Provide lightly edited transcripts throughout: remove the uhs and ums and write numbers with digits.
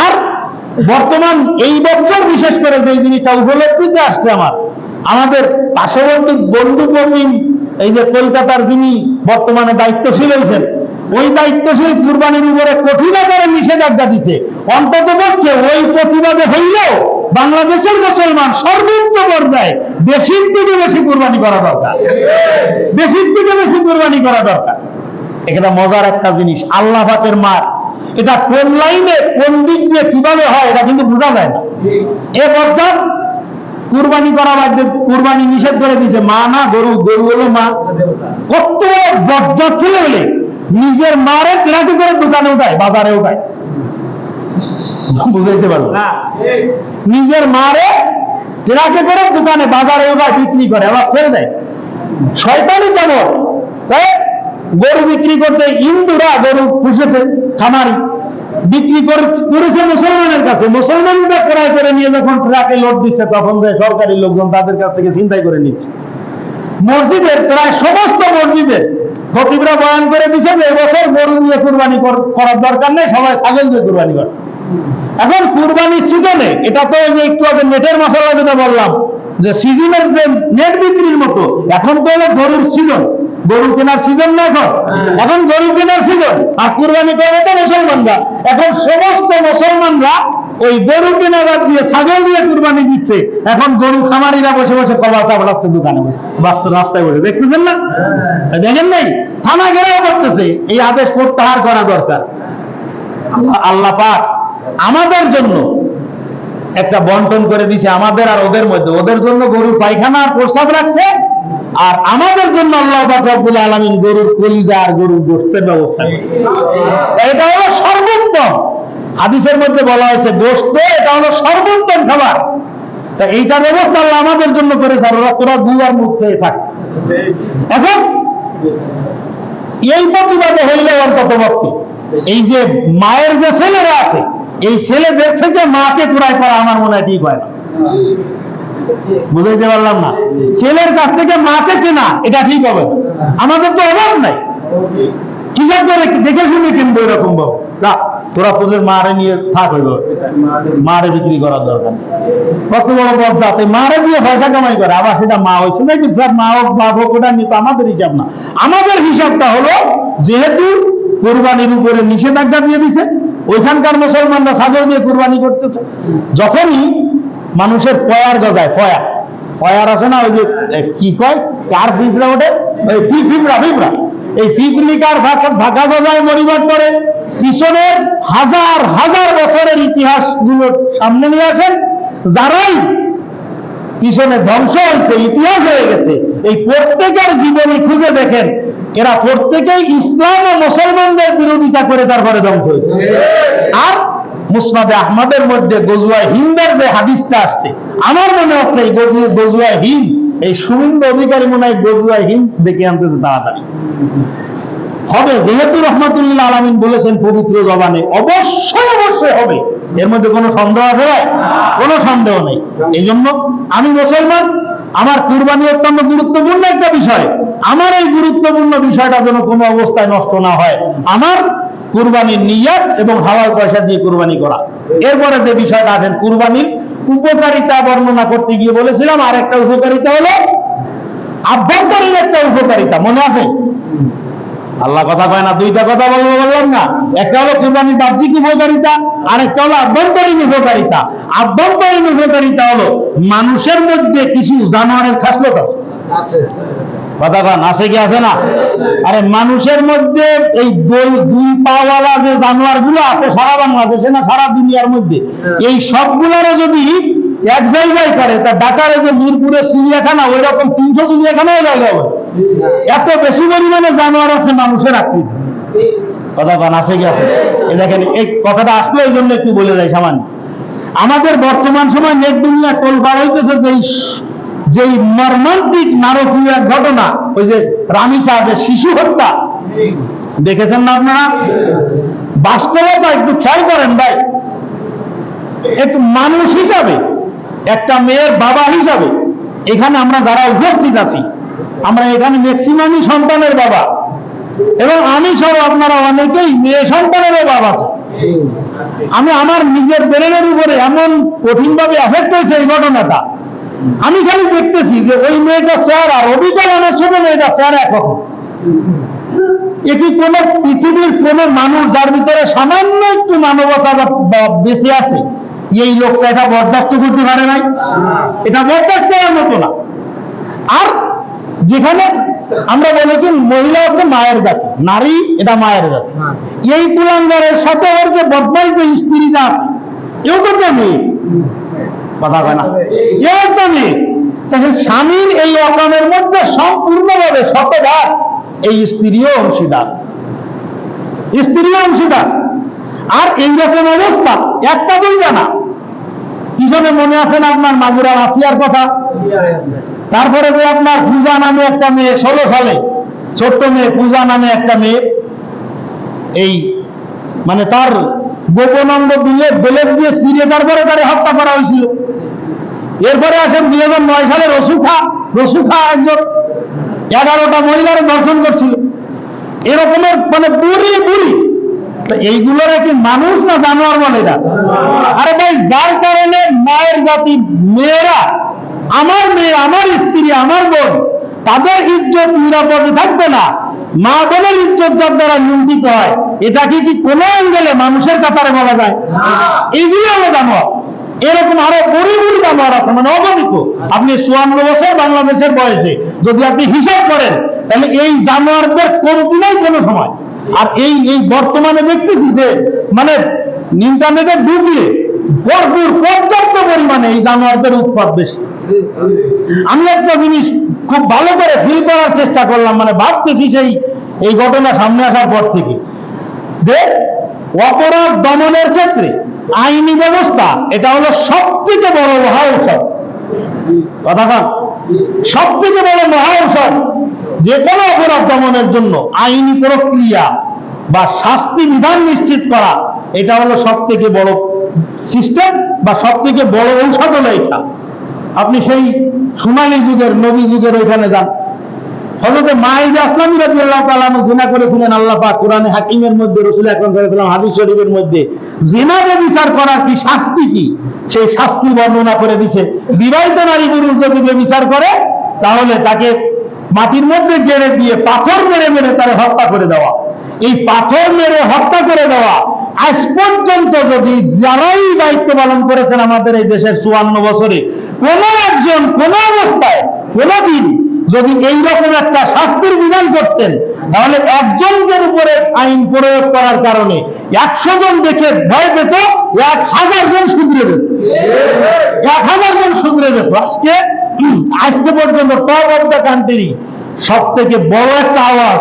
আর বর্তমান এই বছর বিশেষ করে যে জিনিসটা উপলব্ধিতে আসছে আমাদের পার্শ্ববর্তী বন্ধু প্রবীণ এই যে কলকাতার যিনি বর্তমানে দায়িত্বশীল হয়েছেন, ওই দায়িত্বশীল কুরবানির উপরে কঠিন আকারে নিষেধাজ্ঞা দিছে। অন্তত পক্ষে ওই প্রতিবাদে হইলেও বাংলাদেশের মুসলমান সর্বোচ্চ পর্যায়ে বেশির থেকে বেশি কুরবানি করা দরকার, বেশির থেকে বেশি কুরবানি করা দরকার। এটা মজার একটা জিনিস, আল্লাহ পাকের মার এটা কোন লাইনে কোন দিক দিয়ে কিভাবে হয় এটা কিন্তু বোঝা যায় না। এ পর্যায়ে কুরবানি করা বাদে কুরবানি নিষেধ করে দিয়েছে, মা না গরু, গরু হলো মা। কত বজ্জাত ছেলে হলে নিজের মারে ট্রাকে করে দোকানে উঠায়, বাজারে উঠায়, বুঝাইতে পারবো না। নিজের মারে ট্রাকে করে দোকানে বাজারে উঠায়, বিক্রি করে, আবার ছেড়ে দেয়। শয়তানি কেমন, গরু বিক্রি করতে হিন্দুরা গরু পুষেছে, খামারি বিক্রি করেছে মুসলমানের কাছে, মুসলমানরা ক্রয় করে নিয়ে যখন ট্রাকে লোড দিচ্ছে তখন সরকারি লোকজন তাদের কাছ থেকে চিন্তাই করে নিচ্ছে। মসজিদের প্রায় সমস্ত মসজিদের খতিবরা বয়ান করে দিচ্ছে যে এবছর গরু দিয়ে কুরবানি করার দরকার নেই, সবাই ছাগল দিয়ে কুরবানি করে। এখন কুরবানির সিজনে, এটা তো একটু আগে নেটের মশলা যেটা বললাম যে সিজনের যে নেট বিক্রির মতো, এখন তো হলো গরুর সিজন, গরু কেনার সিজন না, এখন গরু কেনার সিজন, আর কুরবানি করে তো মুসলমানরা। এখন সমস্ত মুসলমানরা ওই গরু কেনা বাদ দিয়ে ছাগল দিয়ে কুরবানি দিচ্ছে। এখন গরু খামারিরা বসে বসে কলা চাপড়াচ্ছে দোকানে, বসে রাস্তায় বসে, দেখতেছেন না? দেখেন নাই, থানা ঘেরাও করতেছে। এই আদেশ প্রত্যাহার করা দরকার। আল্লাহ পাক আমাদের জন্য একটা বন্টন করে দিছে, আমাদের আর ওদের মধ্যে। ওদের জন্য গরুর পায়খানা আর প্রস্তাব রাখছে, আর আমাদের জন্য আল্লাহ পাক রব্বুল আলামিন গরুর কলিজা আর গরুর গোশতের ব্যবস্থা করেছে। এটা হলো সর্বোত্তম। হাদিসের মধ্যে বলা হয়েছে গোশত এটা হলো সর্বোত্তম খাবার। তা এইটার ব্যবস্থা আল্লাহ আমাদের জন্য করেছে, আর তোরা দুই আর মুখ খেয়ে থাক। এখন এই প্রতিবাদে হইলে অন্তত পক্ষে এই যে মায়ের যে ছেলেরা আছে, এই ছেলেদের থেকে মাকে কুড়াই করা আমার মনে হয় ঠিক হয় না। বুঝাইতে পারলাম না? ছেলের কাছ থেকে মাকে কেনা এটা ঠিক হবে না। আমাদের তো অভাব নাই, হিসাব করে দেখে শুনে কিনবো এরকম ভাবে না। তোরা তোদের মারে নিয়ে থাক, হইব মারে বিক্রি করার দরকার। কত বড় বজ্জাত, মারে দিয়ে পয়সা কামাই করে, আবার সেটা মা হয়েছে নাকি মা হোক বাপ হোক, ওটা নিয়ে তো আমাদের হিসাব না। আমাদের হিসাবটা হলো যেহেতু কুরবানির উপরে নিষেধাজ্ঞা দিয়ে দিচ্ছে, ওইখানকার মুসলমানরা ছাগল দিয়ে কুরবানি করতেছে। যখনই মানুষের পয়ার গজায়, পয়ার আছে না, ওই যে কি কয় কার পিঁপড়া ওঠে, ওই পিঁপড়া, এই পিঁপড়িকার ফাঁকা গজায় মরিবার করে পিছনের হাজার হাজার বছরের ইতিহাস গুলো সামনে নিয়ে আসেন। যারাই পিছনে ধ্বংস হয়েছে, ইতিহাস হয়ে গেছে, এই প্রত্যেকের জীবনী খুঁজে দেখেন, এরা প্রত্যেকেই ইসলাম ও মুসলমানদের বিরোধিতা করে তারপরে ধ্বংস হয়েছে। আর মুসনাদে আহমদের মধ্যে গজওয়ায়ে হিন্দের যে হাদিসটা আসছে, আমার মনে হচ্ছে এই গজওয়ায়ে হিন্দ, এই সুমিন্দ অধিকারী মনে হয় গজওয়ায়ে হিন্দ দেখে আনতেছে তাড়াতাড়ি হবে, যেহেতু রহমাতুল্লাহ আলামিন বলেছেন পবিত্র জবানে, অবশ্যই অবশ্যই হবে। এর মধ্যে কোনো সন্দেহ আছে ভাই? কোনো সন্দেহ নেই। এই জন্য আমি মুসলমান, আমার কুরবানি অত্যন্ত গুরুত্বপূর্ণ একটা বিষয়। আমার এই গুরুত্বপূর্ণ বিষয়টা যেন কোনো অবস্থায় নষ্ট না হয়। আমার কুরবানির নিয়ত এবং হালাল পয়সা দিয়ে কুরবানি করা। এরপরে যে বিষয়টা আছেন, কুরবানির উপকারিতা বর্ণনা করতে গিয়ে বলেছিলাম আর একটা উপকারিতা হলো আভ্যন্তরীণ একটা উপকারিতা, মনে আছে? আল্লাহ কথা কয় না, দুইটা কথা বললাম না। একটা হলো কুরবানির বাহ্যিক উপকারিতা, আর একটা হলো আভ্যন্তরীণ উপকারিতা। আভ্যন্তরীণ উপকারিতা হলো মানুষের মধ্যে কিছু জানোয়ারের খাসলত আছে। কথা কন আছে কি আছে না? আরে মানুষের মধ্যে এই দুই পাওয়ালা যে জানোয়ার গুলো আছে সারা বাংলাদেশে না সারা দুনিয়ার মধ্যে, এই সবগুলোরও যদি এক জায়গায় করে, তা ঢাকার যে মিরপুরের চিড়িয়াখানা ওই রকম 300 চিড়িয়াখানাও জায়গা হবে। এত বেশি পরিমাণে জানোয়ার আছে মানুষের আকৃতি। কথা কন আছে কি আছে? দেখেন এই কথাটা আসলে এই জন্য একটু বলে যায় সামান্য। আমাদের বর্তমান সময় নেট দুনিয়া তোলপাড় হইতেছে যেই মর্মান্তিক নারকীয় ঘটনা, ওই যে রামিসা যে শিশু হত্যা, দেখেছেন না আপনারা? বাস্তবতা একটু খেয়াল করেন ভাই, একটু মানুষ হিসাবে, একটা মেয়ের বাবা হিসাবে এখানে আমরা যারা উপস্থিত আছি, আমরা এখানে ম্যাক্সিমামই সন্তানের বাবা, এবং আমি সহ আপনারা অনেকেই মেয়ে সন্তানেরও বাবা আছে। আমি আমার নিজের ব্রেনের উপরে এমন কঠিন ভাবে এফেক্ট হয়েছে এই ঘটনাটা। আমি খালি দেখতেছি যে ওই মেয়েটা চেহারা আর অভিজ্ঞানের সাথে মেয়েটা চেহারা একরকম। এটি কোন পৃথিবীর কোন মানুষ যার ভিতরে সামান্য একটু মানবতা বেঁচে আছে, এই লোকটা এটা বরদাস্ত করতে পারে নাই? এটা বরদাস্ত করার মতো না। আর যেখানে আমরা বলি কি মহিলা হচ্ছে মায়ের জাতি, নারী এটা মায়ের জাতি, এই কুলাঙ্গারের সাথে ওর যে বদমাইশ যে স্ত্রীটা আছে, এও তো মেয়ে, কথা হয় না, এও তো মেয়ে। তাহলে স্বামীর এই অকামের মধ্যে সম্পূর্ণভাবে শতভাগ এই স্ত্রীও অংশীদার, স্ত্রীও অংশীদার। আর এইরকম অবস্থা একটা দুইটা না, পিছনে মনে আছে না আপনার মাগুরা আসিয়ার কথা? তারপরে যে আপনার পূজা নামে একটা মেয়ে 16 সালে, ছোট্ট মেয়ে পূজা নামে একটা মেয়ে, এই মানে তার গোপনাঙ্গ দিলে বেলেট দিয়ে ছিঁড়ে তারপরে তারে হত্যা করা হয়েছিল। এরপরে আসেন 2009 সালে রসুখা একজন 11টা মহিলার দর্শন করছিল। এরকমের মানে বুড়ি এইগুলোর কি মানুষ না জানোয়ার বলে না? আরে ভাই, যার কারণে মায়ের জাতি মেয়েরা, আমার মেয়ে, আমার স্ত্রী, আমার বোন, তাদের ইজ্জত নিরাপদে থাকবে না, মা বোনের ইজ্জত যার দ্বারা লুণ্ঠিত হয়, এটা কি কোন অ্যাঙ্গেলে মানুষের কাতারে বলা যায়? এগুলো হলো জানোয়ার। এরকম আরো বুড়ি জানোয়ার আছে, মানে অগণিত। আপনি 54 বছর বাংলাদেশের বয়সে যদি আপনি হিসাব করেন, তাহলে এই জানোয়ারদের কমতি নাই কোনো সময়। আর এই বর্তমানে দেখতেছি যে মানে ইন্টারনেটে ঢুকলে ভরপুর পর্যাপ্ত পরিমাণে এই জানোয়ারদের উৎপাদ বেশি। আমি একটা জিনিস খুব ভালো করে ফিল করার চেষ্টা করলাম, মানে ভাবতেছি সেই এই ঘটনা সামনে আসার পর থেকে, যে অপরাধ দমনের ক্ষেত্রে আইনি ব্যবস্থা এটা হলো সবথেকে বড় মহা ঔষধ। কথা বল, সবথেকে বড় মহা ঔষধ। যে কোনো অপরাধ দমনের জন্য আইনি প্রক্রিয়া বা শাস্তি বিধান নিশ্চিত করা, এটা হলো সবথেকে বড় সিস্টেম বা সবথেকে বড় ঔষধ হলো এটা। আপনি সেই সোনালী যুগের নবী যুগের ওইখানে যান, হযরত মাইদা আসলামী রাদিয়াল্লাহু তাআলা জিনা করেছিলেন, আল্লাহ পাক কোরআনে হাকিমের মধ্যে, রাসূল আকরাম সাল্লাল্লাহু আলাইহি ওয়াসাল্লাম হাদিস শরীফের মধ্যে জিনা ব্যভিচার করার কি শাস্তি কি, সেই শাস্তি বর্ণনা করে দিয়েছে। বিবাহিত নারী পুরুষ যদি ব্যভিচার করে, তাহলে তাকে মাটির মধ্যে গেড়ে দিয়ে পাথর মেরে তাকে হত্যা করে দেওয়া। এই পাথর মেরে হত্যা করে দেওয়া আজ পর্যন্ত যদি যারাই দায়িত্ব পালন করেছেন আমাদের এই দেশের 54 বছরে, কোন একজন কোন অবস্থায় কোনদিন যদি এইরকম একটা শাস্তির বিধান করতেন, তাহলে একজনের উপরে আইন প্রয়োগ করার কারণে 100 জন দেখে ভয় পেত, 1000 জন শুধরে যেত, 1000 জন শুধরে যেত। আজকে পর্যন্ত টপ অফ দ্য কান্ট্রি সব থেকে বড় একটা আওয়াজ,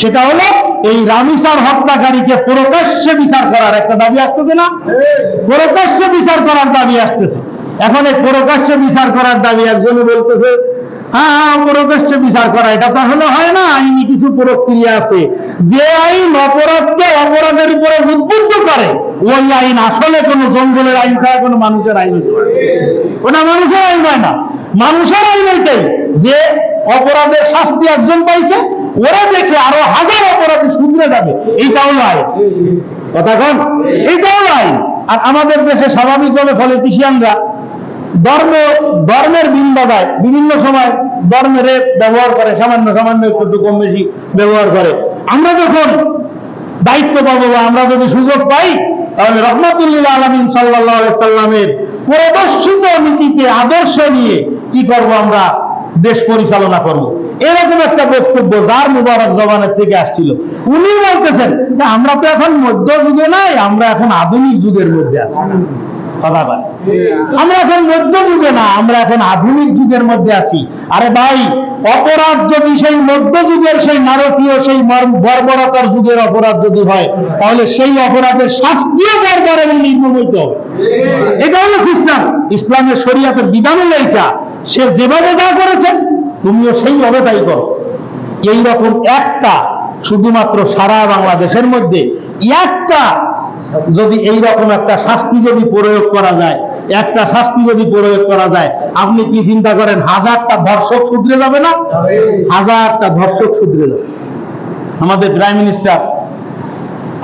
সেটা হলো এই রামিসার হত্যাকারীকে প্রকাশ্যে বিচার করার একটা দাবি আসতেছে না? প্রকাশ্যে বিচার করার দাবি আসতেছে। এখন এই প্রকাশ্যে বিচার করার দাবি একজনে বলতেছে, হ্যাঁ প্রকাশ্যে বিচার করা এটা তাহলে হয় না, আইনি কিছু প্রক্রিয়া আছে। যে আইন অপরাধকে অপরাধের উপরে উদ্বুদ্ধ করে, ওই আইন আসলে কোনো জঙ্গলের আইন ছাড়া কোনো মানুষের আইন হতে পারে, ওটা মানুষের আইন হয় না। মানুষের আইন এটাই যে অপরাধের শাস্তি একজন পাইছে, ওরা দেখে আরো 1000 অপরাধী শুধরে যাবে, এইটা হলো আইন। কথা কন, এইটা হলো আইন। আর আমাদের দেশে স্বাভাবিকভাবে পলিটিশিয়ানরা ধর্মের বিন বাজায়, বিভিন্ন সময় ধর্মের ব্যবহার করে, সামান্য একটু কম বেশি ব্যবহার করে। আমরা যখন দায়িত্ব পাবো বা আমরা যদি সুযোগ পাই, তাহলে রহমাতুল্লিল আলামিন সাল্লাল্লাহু আলাইহি সাল্লামের প্রদর্শিত নীতিতে আদর্শ নিয়ে কি করব, আমরা দেশ পরিচালনা করব। এরকম একটা বক্তব্য যার মুবারক জবানের থেকে আসছিল, উনি বলতেছেন যে আমরা তো এখন মধ্যযুগে নাই, আমরা এখন আধুনিক যুগের মধ্যে আছি। কথা বলে, আমরা এখন মধ্যযুগে না, আমরা এখন আধুনিক যুগের মধ্যে আছি। আরে ভাই, অপরাধ যদি সেই মধ্যযুগের সেই নারকীয় সেই বর্বরতার যুগের অপরাধ যদি হয়, তাহলে সেই অপরাধের শাস্তিও বর্বর এবং নির্মম হইতে হবে। এটা হলো ইসলামের শরীয়তের বিধান হলো এটা। সে যেভাবে যা করেছে তুমিও সেইভাবে তাই করো। এইরকম একটা শুধুমাত্র সারা বাংলাদেশের মধ্যে একটা যদি এইরকম একটা শাস্তি যদি প্রয়োগ করা যায়, একটা শাস্তি যদি প্রয়োগ করা যায়, আপনি কি চিন্তা করেন 1000টা ধর্ষক শুধরে যাবে না? 1000টা ধর্ষক শুধরে যাবে। আমাদের প্রাইম মিনিস্টার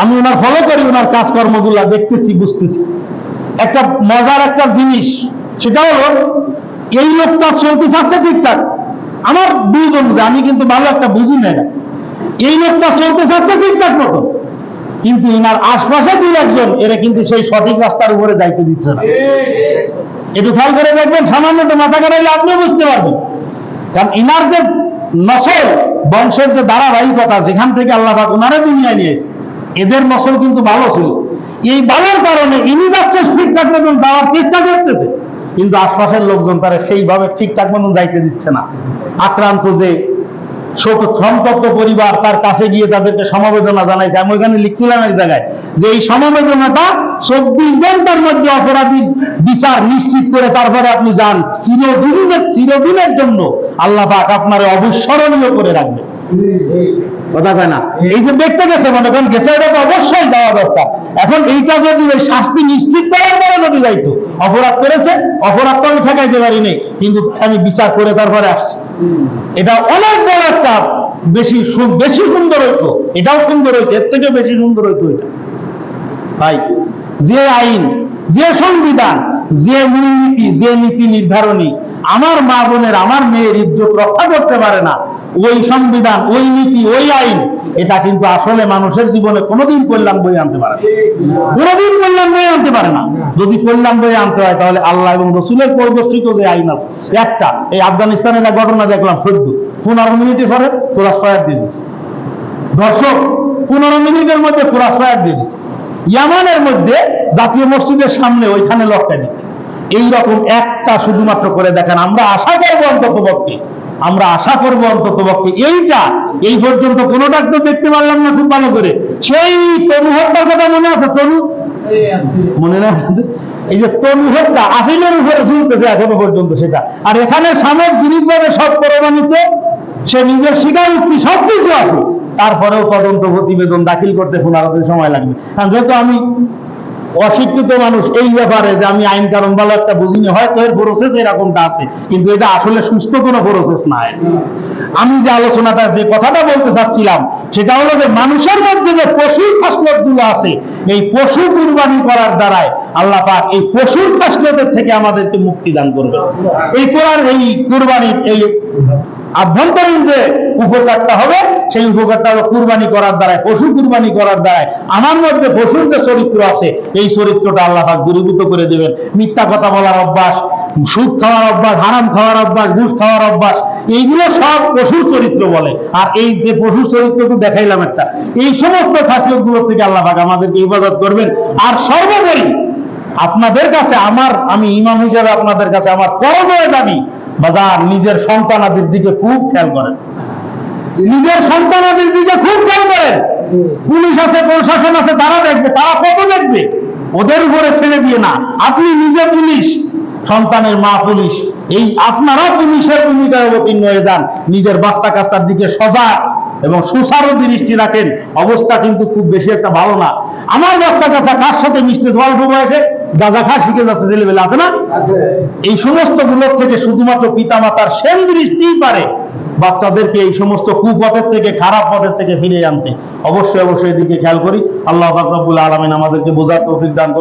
আমি ওনার ফলো করি, ওনার কাজকর্মগুলা দেখতেছি, বুঝতেছি। একটা মজার একটা জিনিস, সেটা হলো এই লোকটা চলতে চাচ্ছে ঠিকঠাক, আমার দুজন, আমি কিন্তু ভালো একটা বুঝি না এটা। এই লোকটা চলতে চাচ্ছে ঠিকঠাক মতো, কিন্তু এনার আশপাশে দুই একজন এরা কিন্তু সেই সঠিক রাস্তার উপরে যাইতে দিচ্ছে না। একটু খেয়াল করে দেখবেন, সামান্য একটু মাথা কাটাইলে আপনিও বুঝতে পারবেন। কারণ ইনার যে নসল, বংশের যে ধারাবাহিকতা, যেখান থেকে আল্লাহ পাক ওনারা দুনিয়ায় নিয়েছে, এদের নসল কিন্তু ভালো ছিল। এই ভালোর কারণে ইনি যাচ্ছে ঠিকঠাক মতন যাওয়ার চেষ্টা করতেছে, কিন্তু আশপাশের লোকজন তারা সেইভাবে ঠিকঠাক মতন যাইতে দিচ্ছে না। আক্রান্ত যে সন্তপ্ত পরিবার, তার কাছে গিয়ে তাদেরকে সমবেদনা জানাইছে। আমি ওইখানে লিখছিলাম এক জায়গায় যে এই সমবেদনাটা 24 ঘন্টার মধ্যে অপরাধীর বিচার নিশ্চিত করে তারপরে আপনি যান, চিরদিনের জন্য আল্লাহ পাক আপনারে অবিস্মরণীয় করে রাখবে। কথা কয় না? এই যে দেখতে গেছে, মনে করেন গেছে, এটা তো অবশ্যই দেওয়া দরকার। এখন এইটা যদি ওই শাস্তি নিশ্চিত করার পরে যদি যাইতো, অপরাধ করেছে, অপরাধ তো আমি ঠেকাইতে পারি নাই, কিন্তু আমি বিচার করে তারপরে আসছি, এটা অনেক বড় একটা বেশি সুন্দর হইতো। এটাও সুন্দর হইতো, এর থেকে বেশি সুন্দর হইতো এটা। তাই যে আইন, যে সংবিধান, যে মূলনীতি, যে নীতি নির্ধারণী আমার মা বোনের, আমার মেয়ের ইজ্জত রক্ষা করতে পারে না, ওই সংবিধান, ওই নীতি, ওই আইন, এটা কিন্তু আসলে মানুষের জীবনে কোনোদিন কল্যাণ বয়ে আনতে পারে না, কোনোদিন কল্যাণ বয়ে আনতে পারে না। যদি কল্যাণ বয়ে আনতে হয়, তাহলে আল্লাহ এবং রসুলের পরিবেষ্টিত যে আইন আছে, একটা এই আফগানিস্তানের এক ঘটনা দেখলাম, 15 মিনিটে পরে ক্রস ফায়ার দিয়ে দিচ্ছে। দর্শক, 15 মিনিটের মধ্যে ক্রস ফায়ার দিয়ে দিচ্ছে। ইয়ামানের মধ্যে জাতীয় মসজিদের সামনে ওইখানে লক্ষ্য দিচ্ছে। এইরকম একটা শুধুমাত্র করে দেখেন, আমরা আশা করবো অন্তত পক্ষে, আমরা আশা করবো অন্তত পক্ষে এইটা, এই পর্যন্ত কোনোটা তো দেখতে পারলাম না খুব ভালো করে। সেই তনু হত্যার কথা মনে আছে? তনু মনে না? এই যে তনু হত্যা আফিলের উপরে ঝুলতেছে এখনো পর্যন্ত সেটা, আর এখানে সামগ্রিকভাবে সব প্রমাণিত, সে নিজের স্বীকারোক্তি সবকিছু আছে, তারপরেও তদন্ত প্রতিবেদন দাখিল করতে 15 দিন সময় লাগবে। কারণ যেহেতু আমি অশিক্ষিত মানুষ, এই ব্যাপারে যে আমি আইন কারণ ভালো একটা বুঝিনি, হয়তো এর প্রসেস এরকমটা আছে, কিন্তু এটা আসলে সুস্থ কোনো প্রসেস না। আমি যে আলোচনাটা, যে কথাটা বলতে চাচ্ছিলাম, সেটা হলো যে মানুষের মধ্যে যে পশুর খাসলত গুলো আছে, এই পশু কুরবানি করার দ্বারাই আল্লাহ পাক এই পশুর খাসলতের থেকে আমাদেরকে মুক্তি দান করবে। এই কোরআন, এই কুরবানির এই আভ্যন্তরীণ যে উপকারটা হবে, সেই উপকারটা হলো কুরবানি করার দ্বারাই, পশু কুরবানি করার দ্বারাই আমার মধ্যে পশুর যে চরিত্র আছে, এই চরিত্রটা আল্লাহ পাক দূরীভূত করে দেবেন। মিথ্যা কথা বলার অভ্যাস, সুদ খাওয়ার অভ্যাস, হারাম খাওয়ার অভ্যাস, ঘুষ খাওয়ার অভ্যাস, এইগুলো সব পশুর চরিত্র বলে। আর এই যে পশুর চরিত্র তো দেখাইলাম একটা, এই সমস্ত খাসিয়ত গুলো থেকে আল্লাহ পাক আমাদেরকে ইবাদত করবেন। আর সর্বোপরি আপনাদের কাছে আমি ইমাম হিসেবে আপনাদের কাছে আমার করজোড়ে দাবি, বাজার নিজের সন্তানাদের দিকে খুব খেয়াল করেন, নিজের সন্তানাদের দিকে খুব খেয়াল করেন। পুলিশ আছে, প্রশাসন আছে, তারা দেখবে, তারা কত দেখবে, ওদের উপরে ছেড়ে দিয়ে না। আপনি নিজে পুলিশ, সন্তানের মা পুলিশ, এই আপনারা পুলিশের ভূমিকায় অবতীর্ণ হয়ে যান, নিজের বাচ্চা কাচ্চার দিকে সজাগ এবং সুচারু দৃষ্টি রাখেন। অবস্থা কিন্তু খুব বেশি একটা ভালো না। আমার বাচ্চা কাচ্চা কার সাথে মিশতে, অল্প বয়সে গাঁজা খা শিখে যাচ্ছে, ছেলেবেলে আছে না? এই সমস্ত গুলোর থেকে শুধুমাত্র পিতা মাতার সেন দৃষ্টিই পারে বাচ্চাদেরকে এই সমস্ত কুপথের থেকে, খারাপ পথের থেকে ফিরিয়ে আনতে। অবশ্যই অবশ্যই এদিকে খেয়াল করি। আল্লাহ পাক রব্বুল আলামিন আমাদেরকে বোঝার তৌফিক দান করুন।